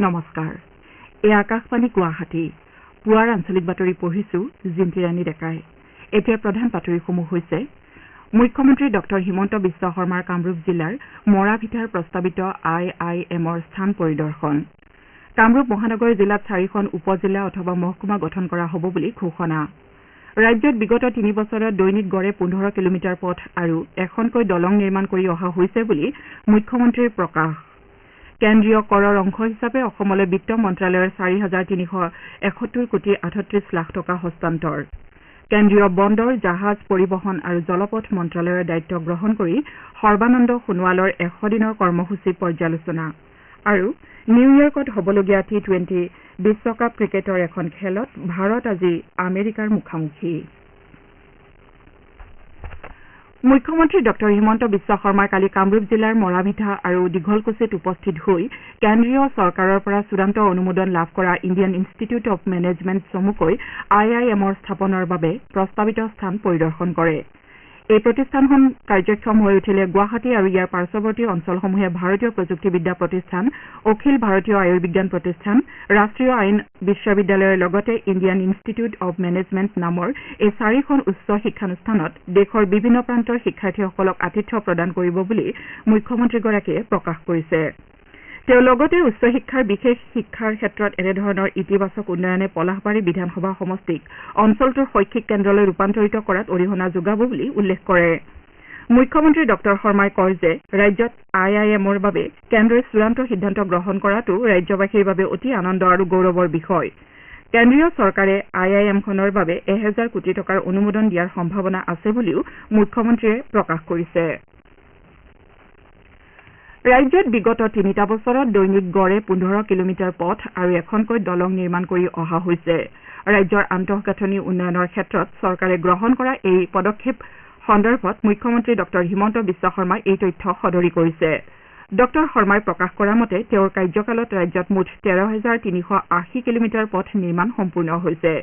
নমস্কাৰ এই আকাশবাণী গুৱাহাটী পুৱাৰ আঞ্চলিক বাতৰি পঢ়িছো জিন্তি ৰাণী ডেকাই এতিয়া প্ৰধান বাতৰিসমূহ হৈছে মুখ্যমন্ত্ৰী ডক্টৰ হিমন্ত বিশ্ব শৰ্মাৰ কামৰূপ জিলাৰ মৰাভিটাৰ প্ৰস্তাৱিত IIMৰ স্থান পৰিদৰ্শন কামৰূপ মহানগৰ জিলাত 4খন উপজিলা অথবা মহকুমা গঠন কৰা হ'ব বুলি ঘোষণা ৰাজ্যত বিগত 3 বছৰত দৈনিক গড়ে 15 কিলোমিটাৰ পথ আৰু এখনকৈ দলং নিৰ্মাণ কৰি অহা হৈছে বুলি মুখ্যমন্ত্ৰীৰ প্ৰকাশ কেন্দ্ৰীয় কৰৰ অংশ হিচাপে অসমলৈ বিত্ত মন্ত্ৰালয়ৰ 4,371 কোটি 38 লাখ টকা হস্তান্তৰ কেন্দ্ৰীয় বন্দৰ জাহাজ পৰিবহণ আৰু জলপথ মন্ত্ৰালয়ৰ দায়িত্ব গ্ৰহণ কৰি সৰ্বানন্দ সোণোৱালৰ 100 দিনৰ কৰ্মসূচী পৰ্যালোচনা আৰু নিউয়ৰ্কত হ'বলগীয়া T20 বিশ্বকাপ ক্ৰিকেটৰ এখন খেলত ভাৰত আজি আমেৰিকাৰ মুখামুখি মুখ্যমন্ত্ৰী ডক্টৰ হিমন্ত বিশ্ব শৰ্মাই কালি কামৰূপ জিলাৰ মৰাভিটা আৰু দীঘলকুছিত উপস্থিত হৈ কেন্দ্ৰীয় চৰকাৰৰ পৰা চূড়ান্ত অনুমোদন লাভ কৰা ইণ্ডিয়ান ইনষ্টিটিউট অৱ মেনেজমেণ্ট চমুকৈ IIMৰ স্থাপনৰ বাবে প্ৰস্তাৱিত স্থান পৰিদৰ্শন কৰে এই প্ৰতিষ্ঠানখন কাৰ্যক্ষম হৈ উঠিলে গুৱাহাটী আৰু ইয়াৰ পাৰ্শ্বৱৰ্তী অঞ্চলসমূহে ভাৰতীয় প্ৰযুক্তিবিদ্যা প্ৰতিষ্ঠান অখিল ভাৰতীয় আয়ুৰ্বিজ্ঞান প্ৰতিষ্ঠান ৰাষ্ট্ৰীয় আইন বিশ্ববিদ্যালয়ৰ লগতে ইণ্ডিয়ান ইনষ্টিটিউট অৱ মেনেজমেণ্ট নামৰ এই 4খন উচ্চ শিক্ষানুষ্ঠানত দেশৰ বিভিন্ন প্ৰান্তৰ শিক্ষাৰ্থীসকলক আতিথ্য প্ৰদান কৰিব বুলি মুখ্যমন্ত্ৰীগৰাকীয়ে প্ৰকাশ কৰিছে তেওঁ লগতে উচ্চ শিক্ষাৰ বিশেষ শিক্ষাৰ ক্ষেত্ৰত এনেধৰণৰ ইতিবাচক উন্নয়নে পলাশবাৰী বিধানসভা সমষ্টিক অঞ্চলটোৰ শৈক্ষিক কেন্দ্ৰলৈ ৰূপান্তৰিত কৰাত অৰিহণা যোগাব বুলি উল্লেখ কৰে মুখ্যমন্ত্ৰী ডক্টৰ শৰ্মাই কয় যে ৰাজ্যত IIMৰ বাবে কেন্দ্ৰই চূড়ান্ত সিদ্ধান্ত গ্ৰহণ কৰাটো ৰাজ্যবাসীৰ বাবে অতি আনন্দ আৰু গৌৰৱৰ বিষয় কেন্দ্ৰীয় চৰকাৰে IIMখনৰ বাবে 1000 কোটি টকাৰ অনুমোদন দিয়াৰ সম্ভাৱনা আছে বুলিও মুখ্যমন্ত্ৰীয়ে প্ৰকাশ কৰিছে ৰাজ্যত বিগত 3 বছৰত দৈনিক গড়ে 15 কিলোমিটাৰ পথ আৰু এখনকৈ দলং নিৰ্মাণ কৰি অহা হৈছে ৰাজ্যৰ আন্তঃগাঁথনি উন্নয়নৰ ক্ষেত্ৰত চৰকাৰে গ্ৰহণ কৰা এই পদক্ষেপ সন্দৰ্ভত মুখ্যমন্ত্ৰী ডক্টৰ হিমন্ত বিশ্ব শৰ্মাই এই তথ্য সদৰি কৰিছে ডক্টৰ শৰ্মাই প্ৰকাশ কৰা মতে তেওঁৰ কাৰ্যকালত ৰাজ্যত মুঠ 13,380 কিলোমিটাৰ পথ নিৰ্মাণ সম্পূৰ্ণ হৈছে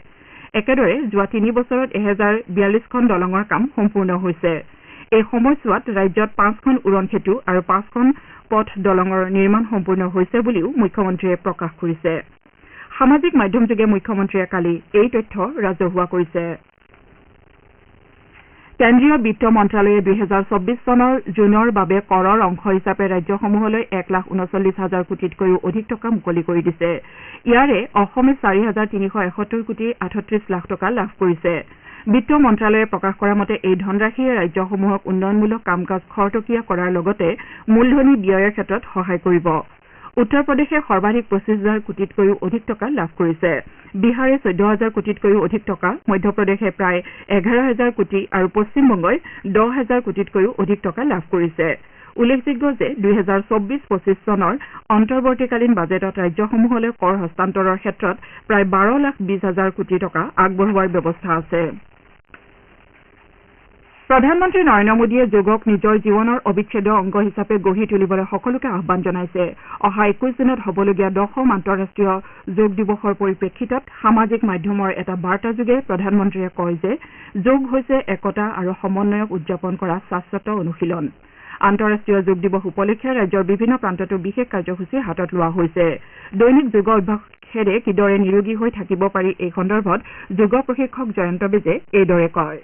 একেদৰে যোৱা 3 বছৰত 1042খন দলঙৰ কাম সম্পূৰ্ণ হৈছে এই সময়ছোৱাত ৰাজ্যত 5খন উৰণ সেতু আৰু 5খন পথ দলঙৰ নিৰ্মাণ সম্পূৰ্ণ হৈছে বুলিও মুখ্যমন্ত্ৰীয়ে প্ৰকাশ কৰিছে সামাজিক মাধ্যমযোগে মুখ্যমন্ত্ৰীয়ে কালি এই তথ্য ৰাজহুৱা কৰিছে কেন্দ্ৰীয় বিত্ত মন্ত্ৰালয়ে 2024 চনৰ জুনৰ বাবে কৰৰ অংশ হিচাপে ৰাজ্যসমূহলৈ 1,39,000 কোটিতকৈও অধিক টকা মুকলি কৰি দিছে ইয়াৰে অসমে 4,371 কোটি 38 লাখ টকা লাভ কৰিছে বিত্ত মন্ত্ৰালয়ে প্ৰকাশ কৰা মতে এই ধনৰাশিয়ে ৰাজ্যসমূহক উন্নয়নমূলক কাম কাজ খৰতকীয়া কৰাৰ লগতে মূলধনী ব্যয়ৰ ক্ষেত্ৰত সহায় কৰিব উত্তৰ প্ৰদেশে সৰ্বাধিক 25,000 কোটিতকৈও অধিক টকা লাভ কৰিছে বিহাৰে 14,000 কোটিতকৈও অধিক টকা মধ্যপ্ৰদেশে প্ৰায় 11,000 কোটি আৰু পশ্চিমবংগই 10,000 কোটিতকৈও অধিক টকা লাভ কৰিছে উল্লেখযোগ্য যে 2024-25 চনৰ অন্তৰ্বৰ্তীকালীন বাজেটত ৰাজ্যসমূহলৈ কৰ হস্তান্তৰৰ ক্ষেত্ৰত প্ৰায় 12,20,000 কোটি টকা আগবঢ়োৱাৰ ব্যৱস্থা আছে প্ৰধানমন্ত্ৰী নৰেন্দ্ৰ মোদীয়ে যোগক নিজৰ জীৱনৰ অবিচ্ছেদ্য অংগ হিচাপে গঢ়ি তুলিবলৈ সকলোকে আহ্বান জনাইছে অহা 21 দিনত হ'বলগীয়া 10ম আন্তঃৰাষ্ট্ৰীয় যোগ দিৱসৰ পৰিপ্ৰেক্ষিতত সামাজিক মাধ্যমৰ এটা বাৰ্তাযোগে প্ৰধানমন্ত্ৰীয়ে কয় যে যোগ হৈছে একতা আৰু সমন্বয়ক উদযাপন কৰা শাশ্বত অনুশীলন আন্তঃৰাষ্ট্ৰীয় যোগ দিৱস উপলক্ষে ৰাজ্যৰ বিভিন্ন প্ৰান্ততো বিশেষ কাৰ্যসূচী হাতত লোৱা হৈছে দৈনিক যোগ অভ্যাসেৰে কিদৰে নিৰোগী হৈ থাকিব পাৰি এই সন্দৰ্ভত যোগ প্ৰশিক্ষক জয়ন্ত বেজে এইদৰে কয়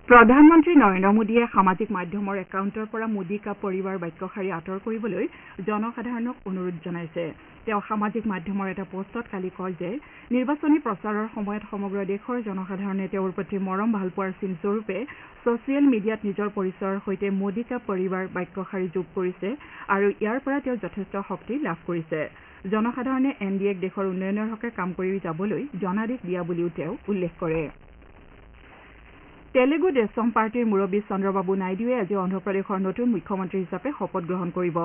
প্ৰধানমন্ত্ৰী নৰেন্দ্ৰ মোদীয়ে সামাজিক মাধ্যমৰ একাউণ্টৰ পৰা মোদী কা পৰিবাৰ বাক্যশাৰী আঁতৰ কৰিবলৈ জনসাধাৰণক অনুৰোধ জনাইছে। তেওঁ সামাজিক মাধ্যমৰ এটা পোষ্টত কালি কয় যে নিৰ্বাচনী প্ৰচাৰৰ সময়ত সমগ্ৰ দেশৰ জনসাধাৰণে তেওঁৰ প্ৰতি মৰম ভালপোৱাৰ চিনস্বৰূপে ছচিয়েল মিডিয়াত নিজৰ পৰিচয়ৰ সৈতে মোদী কা পৰিবাৰ বাক্যশাৰী যোগ কৰিছে আৰু ইয়াৰ পৰা তেওঁ যথেষ্ট শক্তি লাভ কৰিছে। জনসাধাৰণে NDAক দেশৰ উন্নয়নৰ হকে কাম কৰি যাবলৈ জনাদেশ দিয়া বুলিও তেওঁ উল্লেখ কৰে। তেলেগু দেশম পাৰ্টীৰ মুৰব্বী চন্দ্ৰবাবু নাইডুৱে আজি অন্ধ্ৰপ্ৰদেশৰ নতুন মুখ্যমন্ত্ৰী হিচাপে শপত গ্ৰহণ কৰিব।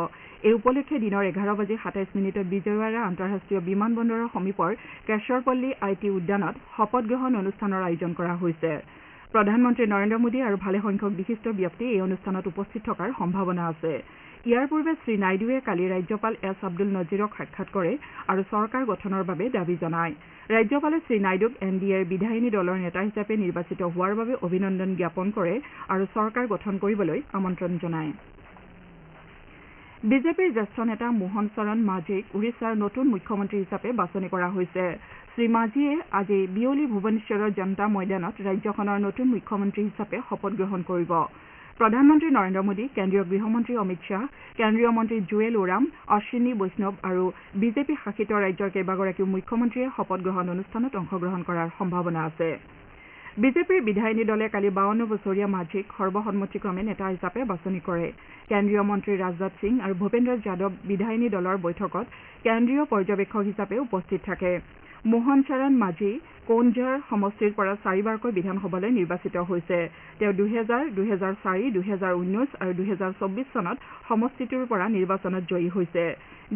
এই উপলক্ষে দিনৰ 11:27 বিজয়ৱাড়া আন্তঃৰাষ্ট্ৰীয় বিমান বন্দৰৰ সমীপৰ কেশৰপল্লী IT উদ্যানত শপত গ্ৰহণ অনুষ্ঠানৰ আয়োজন কৰা হৈছে। প্ৰধানমন্ত্ৰী নৰেন্দ্ৰ মোদী আৰু ভালেসংখ্যক বিশিষ্ট ব্যক্তি এই অনুষ্ঠানত উপস্থিত থকাৰ সম্ভাৱনা আছে। ইয়াৰ পূৰ্বে শ্ৰী নাইডুৱে কালি ৰাজ্যপাল S আব্দুল নজিৰক সাক্ষাৎ কৰে আৰু চৰকাৰ গঠনৰ বাবে দাবী জনায়। ৰাজ্যপালে শ্ৰী নাইডুক NDAৰ বিধায়িনী দলৰ নেতা হিচাপে নিৰ্বাচিত হোৱাৰ বাবে অভিনন্দন জ্ঞাপন কৰে আৰু চৰকাৰ গঠন কৰিবলৈ আমন্ত্ৰণ জনায়। বিজেপিৰ জ্যেষ্ঠ নেতা মোহন চৰণ মাঝীক উৰিষ্যাৰ নতুন মুখ্যমন্ত্ৰী হিচাপে বাছনি কৰা হৈছে। শ্ৰী মাঝীয়ে আজি বিয়লি ভুৱনেশ্বৰৰ জনতা ময়দানত ৰাজ্যখনৰ নতুন মুখ্যমন্ত্ৰী হিচাপে শপত গ্ৰহণ কৰিব। প্ৰধানমন্ত্ৰী নৰেন্দ্ৰ মোদী, কেন্দ্ৰীয় গৃহমন্ত্ৰী অমিত শ্বাহ, কেন্দ্ৰীয় মন্ত্ৰী জুৱেল ওৰাম, অশ্বিনী বৈষ্ণৱ আৰু বিজেপি শাসিত ৰাজ্যৰ কেইবাগৰাকীও মুখ্যমন্ত্ৰীয়ে শপত গ্ৰহণ অনুষ্ঠানত অংশগ্ৰহণ কৰাৰ সম্ভাৱনা আছে। বিজেপিৰ বিধায়িনী দলে কালি 52 বছৰীয়া মাঝীক সৰ্বসন্মতিক্ৰমে নেতা হিচাপে বাছনি কৰে। কেন্দ্ৰীয় মন্ত্ৰী ৰাজনাথ সিং আৰু ভূপেন্দ্ৰ যাদৱ বিধায়িনী দলৰ বৈঠকত কেন্দ্ৰীয় পৰ্যবেক্ষক হিচাপে উপস্থিত থাকে। মোহন চৰণ মাঝী কৌনঝাৰ সমষ্টিৰ পৰা 4বাৰকৈ বিধানসভালৈ নিৰ্বাচিত হৈছে। তেওঁ 2000, 2004, 2019 আৰু 2024 চনত সমষ্টিটোৰ পৰা নিৰ্বাচনত জয়ী হৈছে।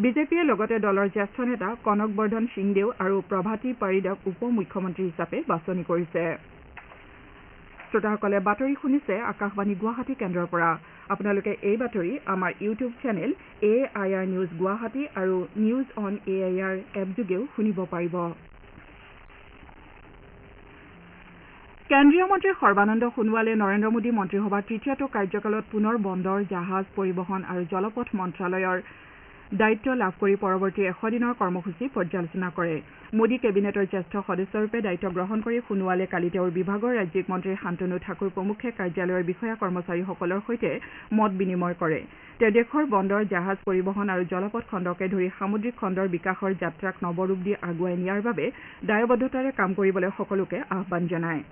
বিজেপিয়ে লগতে দলৰ জ্যেষ্ঠ নেতা কনক বৰ্ধন সিংদেও আৰু প্ৰভাতী পাৰিদক উপ মুখ্যমন্ত্ৰী হিচাপে বাছনি কৰিছে। শ্ৰোতাসকলে বাতৰি শুনিছে আকাশবাণী গুৱাহাটী কেন্দ্ৰৰ পৰা। আপোনালোকে এই বাতৰি আমাৰ YouTube channel AIR news Guwahati আৰু নিউজ অন AIR এপ যোগেও শুনিব পাৰিব। কেন্দ্ৰীয় মন্ত্ৰী সৰ্বানন্দ সোণোৱালে নৰেন্দ্ৰ মোদী মন্ত্ৰীসভাৰ তৃতীয়টো কাৰ্যকালত পুনৰ বন্দৰ, জাহাজ, পৰিবহণ আৰু জলপথ মন্ত্ৰালয়ৰ দায়িত্ব লাভ কৰি পৰৱৰ্তী 100 দিনৰ কৰ্মসূচী পৰ্যালোচনা কৰে। মোদী কেবিনেটৰ জ্যেষ্ঠ সদস্যৰূপে দায়িত্ব গ্ৰহণ কৰি সোণোৱালে কালি তেওঁৰ বিভাগৰ ৰাজ্যিক মন্ত্ৰী শান্তনু ঠাকুৰ প্ৰমুখ্যে কাৰ্যালয়ৰ বিষয়া কৰ্মচাৰীসকলৰ সৈতে মত বিনিময় কৰে। তেওঁ দেশৰ বন্দৰ, জাহাজ, পৰিবহণ আৰু জলপথ খণ্ডকে ধৰি সামুদ্ৰিক খণ্ডৰ বিকাশৰ যাত্ৰাক নৱৰূপ দি আগুৱাই নিয়াৰ বাবে দায়বদ্ধতাৰে কাম কৰিবলৈ সকলোকে আহ্বান জনায়।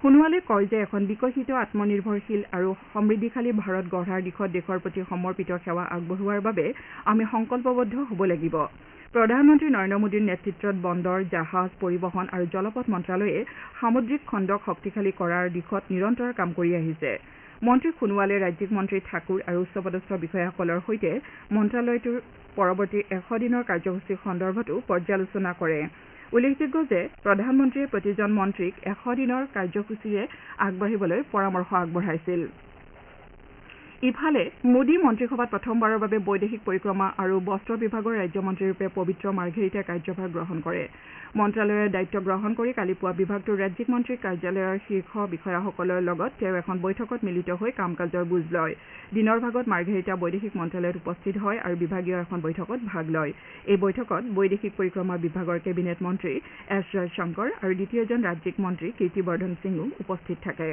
সোণোৱালে কয় যে এখন বিকশিত, আত্মনিৰ্ভৰশীল আৰু সমৃদ্ধিশালী ভাৰত গঢ়াৰ দিশত দেশৰ প্ৰতি সমৰ্পিত সেৱা আগবঢ়োৱাৰ বাবে আমি সংকল্পবদ্ধ হ'ব লাগিব। প্ৰধানমন্ত্ৰী নৰেন্দ্ৰ মোদীৰ নেতৃত্বত বন্দৰ, জাহাজ, পৰিবহণ আৰু জলপথ মন্ত্ৰালয়ে সামুদ্ৰিক খণ্ডক শক্তিশালী কৰাৰ দিশত নিৰন্তৰ কাম কৰি আহিছে। মন্ত্ৰী সোণোৱালে ৰাজ্যিক মন্ত্ৰী ঠাকুৰ আৰু উচ্চপদস্থ বিষয়াসকলৰ সৈতে মন্ত্ৰালয়টোৰ পৰৱৰ্তী 100 দিনৰ কাৰ্যসূচী সন্দৰ্ভতো পৰ্যালোচনা কৰে। উল্লেখযোগ্য যে প্ৰধানমন্ত্ৰীয়ে প্ৰতিজন মন্ত্ৰীক 100 দিনৰ কাৰ্যসূচীৰে আগবাঢ়িবলৈ পৰামৰ্শ আগবঢ়াইছিল। ইফালে মোদী মন্ত্ৰীসভাত প্ৰথমবাৰৰ বাবে বৈদেশিক পৰিক্ৰমা আৰু বস্ত্ৰ বিভাগৰ ৰাজ্যমন্ত্ৰীৰূপে পবিত্ৰ মাৰ্ঘেৰিটাই কাৰ্যভাৰ গ্ৰহণ কৰে। মন্ত্ৰালয়ৰ দায়িত্ব গ্ৰহণ কৰি কালি পুৱা বিভাগটোৰ ৰাজ্যিক মন্ত্ৰী কাৰ্যালয়ৰ শীৰ্ষ বিষয়াসকলৰ লগত তেওঁ এখন বৈঠকত মিলিত হৈ কাম কাজৰ বুজ লয়। দিনৰ ভাগত মাৰ্ঘেৰিটা বৈদেশিক মন্ত্ৰালয়ত উপস্থিত হয় আৰু বিভাগীয় এখন বৈঠকত ভাগ লয়। এই বৈঠকত বৈদেশিক পৰিক্ৰমা বিভাগৰ কেবিনেট মন্ত্ৰী S জয়শংকৰ আৰু দ্বিতীয়জন ৰাজ্যিক মন্ত্ৰী কীৰ্তিবৰ্ধন সিঙো উপস্থিত থাকে।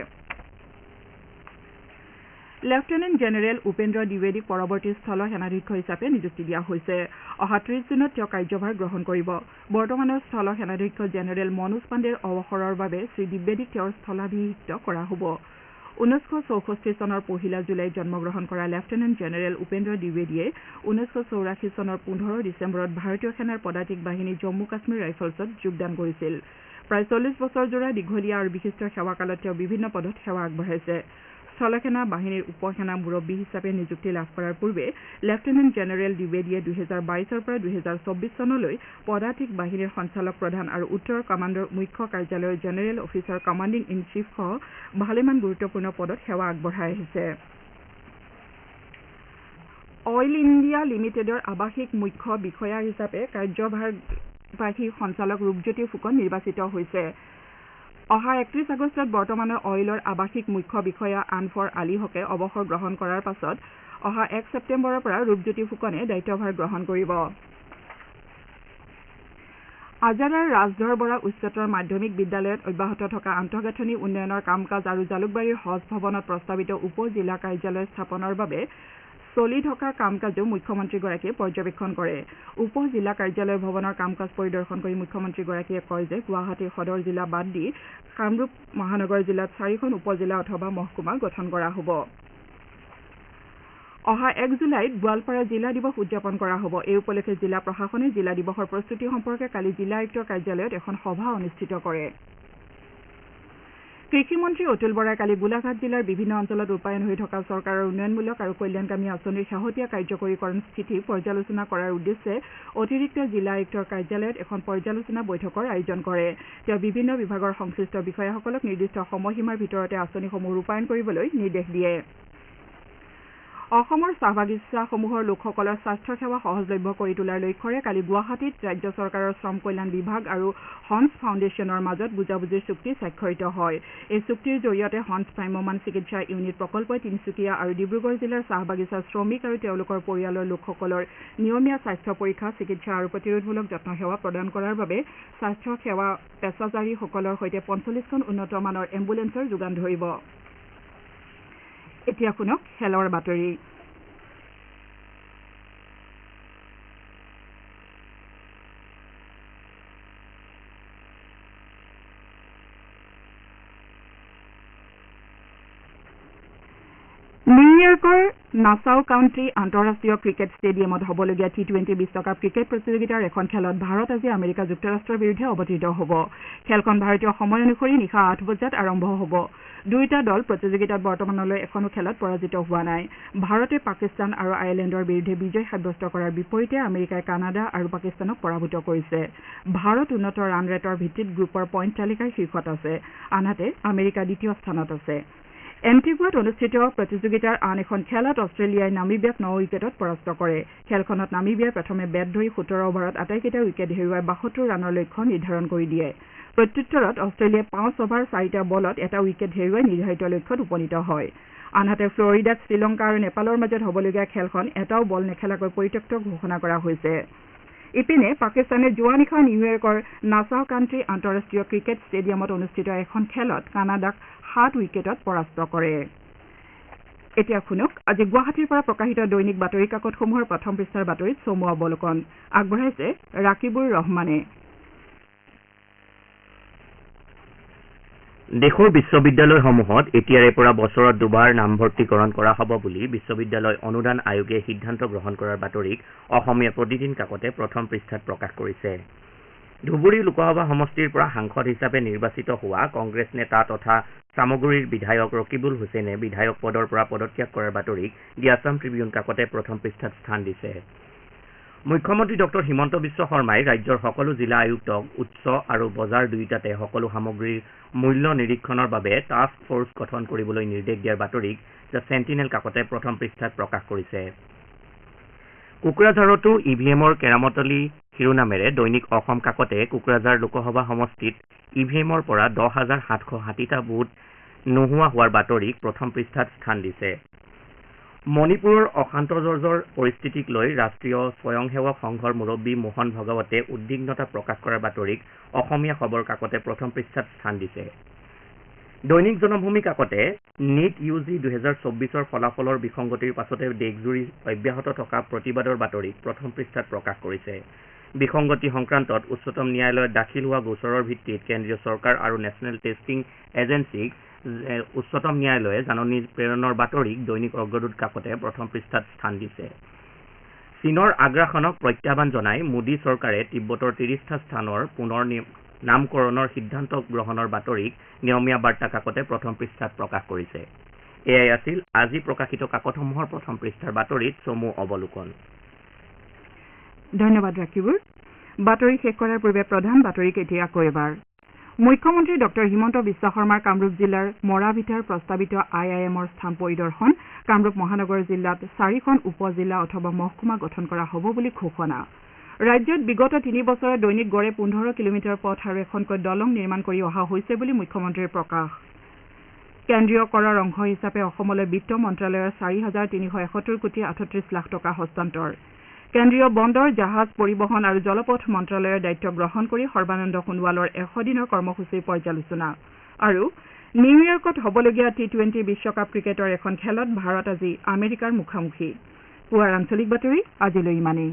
লেফটেনেণ্ট জেনেৰেল উপেন্দ্ৰ দ্বিবেদীক পৰৱৰ্তী স্থল সেনাধ্যক্ষ হিচাপে নিযুক্তি দিয়া হৈছে। অহা 30 জুনত তেওঁ কাৰ্যভাৰ গ্ৰহণ কৰিব। বৰ্তমানৰ স্থল সেনাধ্যক্ষ জেনেৰেল মনোজ পাণ্ডেৰ অৱসৰৰ বাবে শ্ৰী দ্বিবেদীক তেওঁৰ স্থলাভিষিক্ত কৰা হ'ব। 1964 চনৰ 1 জুলাইত জন্মগ্ৰহণ কৰা লেফটেনেণ্ট জেনেৰেল উপেন্দ্ৰ দ্বিবেদীয়ে 1984 চনৰ 15 ডিচেম্বৰত ভাৰতীয় সেনাৰ পদাতিক বাহিনী জম্মু কাশ্মীৰ ৰাইফলছত যোগদান কৰিছিল। প্ৰায় 40 বছৰজোৰা দীঘলীয়া আৰু বিশিষ্ট সেৱাকালত তেওঁ বিভিন্ন পদত সেৱা আগবঢ়াইছে। স্থলসেনা বাহিনীৰ উপসেনা মুৰব্বী হিচাপে নিযুক্তি লাভ কৰাৰ পূৰ্বে লেফটেনেণ্ট জেনেৰেল দ্বিবেদীয়ে 2022 পৰা 2024 চনলৈ পদাতিক বাহিনীৰ সঞ্চালক প্ৰধান আৰু উত্তৰ কামাণ্ডৰ মুখ্য কাৰ্যালয়ৰ জেনেৰেল অফিচাৰ কমাণ্ডিং ইন চিফসহ ভালেমান গুৰুত্বপূৰ্ণ পদত সেৱা আগবঢ়াই আহিছে। অইল ইণ্ডিয়া লিমিটেডৰ আৱাসিক মুখ্য বিষয়া হিচাপে কাৰ্যভাৰবাহী সঞ্চালক ৰূপজ্যোতি ফুকন নিৰ্বাচিত হৈছে। অহা 31 আগষ্টত বৰ্তমানৰ অইলৰ আৱাসিক মুখ্য বিষয়া আনফৰ আলী হকে অৱসৰ গ্ৰহণ কৰাৰ পাছত অহা 1 ছেপ্টেম্বৰৰ পৰা ৰূপজ্যোতি ফুকনে দায়িত্বভাৰ গ্ৰহণ কৰিব। আজাৰাৰ ৰাজধৰ বৰা উচ্চতৰ মাধ্যমিক বিদ্যালয়ত অব্যাহত থকা আন্তঃগাঁথনি উন্নয়নৰ কাম কাজ আৰু জালুকবাৰীৰ হজ ভৱনত প্ৰস্তাৱিত উপ জিলা কাৰ্যালয় স্থাপনৰ বাবে চলি থকা কাম কাজো মুখ্যমন্ত্ৰীগৰাকীয়ে পৰ্যবেক্ষণ কৰে উপ জিলা কাৰ্যালয় ভৱনৰ কাম কাজ পৰিদৰ্শন কৰি মুখ্যমন্ত্ৰীগৰাকীয়ে কয় যে গুৱাহাটী সদৰ জিলা বাদ দি কামৰূপ মহানগৰ জিলাত 4খন উপ জিলা অথবা মহকুমা গঠন কৰা হ'ব অহা 1 জুলাইত গোৱালপাৰা জিলা দিৱস উদযাপন কৰা হ'ব এই উপলক্ষে জিলা প্ৰশাসনে জিলা দিৱসৰ প্ৰস্তুতি সম্পৰ্কে কালি জিলা আয়ুক্তৰ কাৰ্যালয়ত এখন সভা অনুষ্ঠিত কৰে কৃষিমন্ত্ৰী অতুল বৰাই কালি গোলাঘাট জিলাৰ বিভিন্ন অঞ্চলত ৰূপায়ণ হৈ থকা চৰকাৰৰ উন্নয়নমূলক আৰু কল্যাণকামী আঁচনিৰ শেহতীয়া কাৰ্যকৰীকৰণ স্থিতি পৰ্যালোচনা কৰাৰ উদ্দেশ্যে অতিৰিক্ত জিলা আয়ুক্তৰ কাৰ্যালয়ত এখন পৰ্যালোচনা বৈঠকৰ আয়োজন কৰে তেওঁ বিভিন্ন বিভাগৰ সংশ্লিষ্ট বিষয়াসকলক নিৰ্দিষ্ট সময়সীমাৰ ভিতৰতে আঁচনিসমূহ ৰূপায়ণ কৰিবলৈ নিৰ্দেশ দিয়ে অসমৰ চাহ বাগিচাসমূহৰ লোকসকলৰ স্বাস্থ্য সেৱা সহজলভ্য কৰি তোলাৰ লক্ষ্যৰে কালি গুৱাহাটীত ৰাজ্য চৰকাৰৰ শ্ৰম কল্যাণ বিভাগ আৰু হন্স ফাউণ্ডেশ্যনৰ মাজত বুজাবুজিৰ চুক্তি স্বাক্ষৰিত হয় এই চুক্তিৰ জৰিয়তে হন্স ভ্ৰাম্যমাণ চিকিৎসা ইউনিট প্ৰকল্পই তিনিচুকীয়া আৰু ডিব্ৰুগড় জিলাৰ চাহ বাগিচাৰ শ্ৰমিক আৰু তেওঁলোকৰ পৰিয়ালৰ লোকসকলৰ নিয়মীয়া স্বাস্থ্য পৰীক্ষা চিকিৎসা আৰু প্ৰতিৰোধমূলক যত্ন সেৱা প্ৰদান কৰাৰ বাবে স্বাস্থ্য সেৱা পেছাদাৰীসকলৰ সৈতে 45খন উন্নতমানৰ এম্বুলেন্সৰ যোগান ধৰিব এতিয়া শুনক খেলৰ বাতৰি নিউয়ৰ্কৰ নাছাউ কাউণ্টি আন্তঃৰাষ্ট্ৰীয় ক্ৰিকেট ষ্টেডিয়ামত হ'বলগীয়া T20 বিশ্বকাপ ক্ৰিকেট প্ৰতিযোগিতাৰ এখন খেলত ভাৰত আজি আমেৰিকা যুক্তৰাষ্ট্ৰৰ বিৰুদ্ধে অৱতীৰ্ণ হ'ব খেলখন ভাৰতীয় সময় অনুসৰি নিশা 8 বজাত আৰম্ভ হ'ব দুয়োটা দল প্ৰতিযোগিতাত বৰ্তমানলৈ এখনো খেলত পৰাজিত হোৱা নাই ভাৰতে পাকিস্তান আৰু আয়াৰলেণ্ডৰ বিৰুদ্ধে বিজয় সাব্যস্ত কৰাৰ বিপৰীতে আমেৰিকাই কানাডা আৰু পাকিস্তানক পৰাভূত কৰিছে ভাৰত উন্নত ৰান ৰেটৰ ভিত্তিত গ্ৰুপৰ পইণ্ট তালিকাৰ শীৰ্ষত আছে আনহাতে আমেৰিকা দ্বিতীয় স্থানত আছে এণ্টিগুৱাত অনুষ্ঠিত প্ৰতিযোগিতাৰ আন এখন খেলত অষ্ট্ৰেলিয়াই নামিবিয়াক 9 উইকেটত পৰাস্ত কৰে খেলখনত নামিবিয়াই প্ৰথমে বেট ধৰি 17 অভাৰত আটাইকেইটা উইকেট হেৰুৱাই 72 ৰানৰ লক্ষ্য নিৰ্ধাৰণ কৰি দিয়ে প্ৰত্যুত্তৰত অষ্ট্ৰেলিয়াই 5 অভাৰ 4টা বলত এটা উইকেট হেৰুৱাই নিৰ্ধাৰিত লক্ষ্যত উপনীত হয় আনহাতে ফ্লৰিডাত শ্ৰীলংকা আৰু নেপালৰ মাজত হ'বলগীয়া খেলখন এটাও বল নেখেলাকৈ পৰিত্যক্ত ঘোষণা কৰা হৈছে ইপিনে পাকিস্তানে যোৱা নিশা নিউয়ৰ্কৰ নাছাউ কাউণ্টি আন্তঃৰাষ্ট্ৰীয় ক্ৰিকেট ষ্টেডিয়ামত অনুষ্ঠিত এখন খেলত কানাডাক 7 উইকেটত পৰাস্ত কৰে এতিয়া শুনক আজি গুৱাহাটীৰ পৰা প্ৰকাশিত দৈনিক বাতৰি কাকতসমূহৰ প্ৰথম পৃষ্ঠাৰ বাতৰিত চমু অৱলোকন আগবঢ়াইছে ৰাকিবুৰ ৰহমানে দেশৰ বিশ্ববিদ্যালয়সমূহত এতিয়াৰে পৰা বছৰত দুবাৰ নামভৰ্তিকৰণ কৰা হ'ব বুলি বিশ্ববিদ্যালয় অনুদান আয়োগে সিদ্ধান্ত গ্ৰহণ কৰাৰ বাতৰিক অসমীয়া প্ৰতিদিন কাকতে প্ৰথম পৃষ্ঠাত প্ৰকাশ কৰিছে ধুবুৰী লোকসভা সমষ্টিৰ পৰা সাংসদ হিচাপে নিৰ্বাচিত হোৱা কংগ্ৰেছ নেতা তথা সামগুৰিৰ বিধায়ক ৰকিবুল হুছেইনে বিধায়ক পদৰ পৰা পদত্যাগ কৰাৰ বাতৰিক দি আছাম ট্ৰিবিউন কাকতে প্ৰথম পৃষ্ঠাত স্থান দিছে মুখ্যমন্ত্ৰী ডক্টৰ হিমন্ত বিশ্ব শৰ্মাই ৰাজ্যৰ সকলো জিলা আয়ুক্তক উৎস আৰু বজাৰ দুয়োটাতে সকলো সামগ্ৰীৰ মূল্য নিৰীক্ষণৰ বাবে টাস্ক ফ'ৰ্চ গঠন কৰিবলৈ নিৰ্দেশ দিয়াৰ বাতৰিক দ্য চেণ্টিনেল কাকতে প্ৰথম পৃষ্ঠাত প্ৰকাশ কৰিছে কোকৰাঝাৰতো ইভিএমৰ কেৰামতলী শিৰোনামেৰে দৈনিক অসম কাকতে কোকৰাঝাৰ লোকসভা সমষ্টিত ইভিএমৰ পৰা 10,760টা ভোট নোহোৱা হোৱাৰ বাতৰিক প্ৰথম পৃষ্ঠাত স্থান দিছে মণিপুৰৰ অশান্ত জৰ্জৰ পৰিস্থিতিক লৈ ৰাষ্ট্ৰীয় স্বয়ংসেৱক সংঘৰ মুৰব্বী মোহন ভগৱতে উদ্বিগ্নতা প্ৰকাশ কৰাৰ বাতৰিক অসমীয়া খবৰ কাকতে প্ৰথম পৃষ্ঠাত স্থান দিছে দৈনিক জনভূমি কাকতে নিট ইউজি 2024ৰ ফলাফলৰ বিসংগতিৰ পাছতে দেশজুৰি অব্যাহত থকা প্ৰতিবাদৰ বাতৰিক প্ৰথম পৃষ্ঠাত প্ৰকাশ কৰিছে বিসংগতি সংক্ৰান্তত উচ্চতম ন্যায়ালয়ত দাখিল হোৱা গোচৰৰ ভিত্তিত কেন্দ্ৰীয় চৰকাৰ আৰু নেশ্যনেল টেষ্টিং এজেন্সিক উচ্চতম ন্যায়ালয়ে জাননী প্ৰেৰণৰ বাতৰিক দৈনিক অগ্ৰদূত কাকতে প্ৰথম পৃষ্ঠাত স্থান দিছে চীনৰ আগ্ৰাসনক প্ৰত্যাহ্বান জনাই মোদী চৰকাৰে তিব্বতৰ 30টা স্থানৰ পুনৰ নামকৰণৰ সিদ্ধান্ত গ্ৰহণৰ বাতৰিক নিয়মীয়া বাৰ্তা কাকতে প্ৰথম পৃষ্ঠাত প্ৰকাশ কৰিছে এয়াই আছিল আজি প্ৰকাশিত কাকতসমূহৰ প্ৰথম পৃষ্ঠাৰ বাতৰিত চমু অৱলোকন ধন্যবাদ ৰাকিবুৰ বাতৰি শেষ কৰাৰ পূৰ্বে প্ৰধান বাতৰিক এতিয়া আকৌ এবাৰ মুখ্যমন্ত্ৰী ডক্টৰ হিমন্ত বিশ্ব শৰ্মাৰ কামৰূপ জিলাৰ মৰাভিটাৰ প্ৰস্তাৱিত IIMৰ স্থান পৰিদৰ্শন কামৰূপ মহানগৰ জিলাত 4খন উপ-জিলা অথবা মহকুমা গঠন কৰা হ'ব বুলি ঘোষণা ৰাজ্যত বিগত 3 বছৰত দৈনিক গড়ে 15 কিলোমিটাৰ পথ আৰু এখনকৈ দলং নিৰ্মাণ কৰি অহা হৈছে বুলি মুখ্যমন্ত্ৰীৰ প্ৰকাশ কেন্দ্ৰীয় কৰৰ অংশ হিচাপে অসমলৈ বিত্ত মন্ত্ৰালয়ৰ 4,371 কোটি 38 লাখ টকা হস্তান্তৰ কেন্দ্ৰীয় বন্দৰ জাহাজ পৰিবহণ আৰু জলপথ মন্ত্ৰালয়ৰ দায়িত্ব গ্ৰহণ কৰি সৰ্বানন্দ সোণোৱালৰ 100 দিনৰ কৰ্মসূচীৰ পৰ্যালোচনা আৰু নিউয়ৰ্কত হ'বলগীয়া টি-20 বিশ্বকাপ ক্ৰিকেটৰ এখন খেলত ভাৰত আজি আমেৰিকাৰ মুখামুখি পুৱাৰ আঞ্চলিক বাতৰি আজিলৈ ইমানেই।